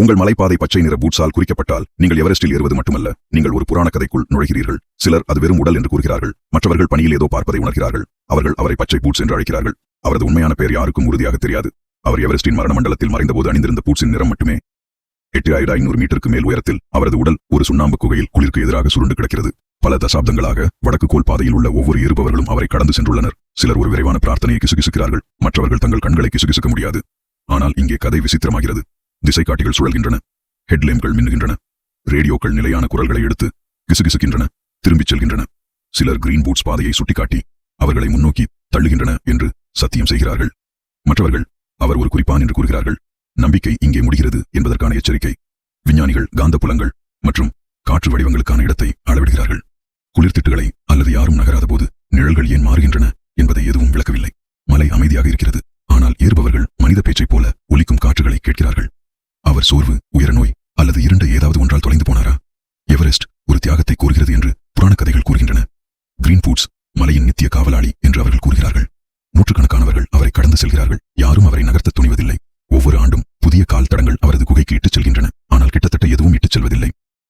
உங்கள் மலைப்பாதை பச்சை நிற பூட்ஸால் குறிக்கப்பட்டால் நீங்கள் எவரெஸ்டில் ஏறுவது மட்டுமல்ல, நீங்கள் ஒரு புராண கதைக்குள் நுழைகிறீர்கள். சிலர் அது வெறும் உடல் என்று கூறுகிறார்கள், மற்றவர்கள் பணியில் ஏதோ பார்ப்பதை உணர்கிறார்கள். அவர்கள் அவரை பச்சை பூட்ஸ் என்று அழைக்கிறார்கள். அவரது உண்மையான பெயர் யாருக்கும் உறுதியாக தெரியாது. அவர் எவரெஸ்டின் மரண மண்டலத்தில் மறைந்தபோது அணிந்திருந்த பூட்ஸின் நிறம் மட்டுமே. 8500 மீட்டருக்கு மேல் உயரத்தில் அவரது உடல் ஒரு சுண்ணாம்பு குகையில் குளிர்க்கு எதிராக சுருண்டு கிடக்கிறது. பல தசாப்தங்களாக வடக்கு கோல் பாதையில் உள்ள ஒவ்வொரு ஏறுபவர்களும் அவரை கடந்து சென்றுள்ளனர். சிலர் ஒரு விரைவான பிரார்த்தனையை கிசுகிசுக்கிறார்கள், மற்றவர்கள் தங்கள் கண்களை கிசுகிசுக்க முடியாது. ஆனால் இங்கே கதை விசித்திரமாகிறது. திசைக்காட்டிகள் சுழல்கின்றன, ஹெட்லேம்கள் மின்னுகின்றன, ரேடியோக்கள் நிலையான குரல்களை எடுத்து கிசுகிசுக்கின்றன, திரும்பிச் செல்கின்றன. சிலர் கிரீன் பூட்ஸ் பாதையை சுட்டிக்காட்டி அவர்களை முன்னோக்கி தள்ளுகின்றன என்று சத்தியம் செய்கிறார்கள். மற்றவர்கள் அவர் ஒரு குறிப்பான் என்று கூறுகிறார்கள். நம்பிக்கை இங்கே முடிகிறது என்பதற்கான எச்சரிக்கை. விஞ்ஞானிகள் காந்தப்புலங்கள் மற்றும் காற்று வடிவங்களுக்கான இடத்தை அளவிடுகிறார்கள். குளிர்த்திட்டுகளை அல்லது யாரும் நகராத போது நிழல்கள் ஏன் மாறுகின்றன என்பதை எதுவும் விளக்கவில்லை. மலை அமைதியாக இருக்கிறது, ஆனால் ஏறுபவர்கள் மனித பேச்சைப் போல ஒலிக்கும் காற்றுகளை கேட்கிறார்கள். அவர் சோர்வு, உயர நோய் அல்லது இருண்ட ஏதாவது ஒன்றால் தொலைந்து போனாரா? எவரெஸ்ட்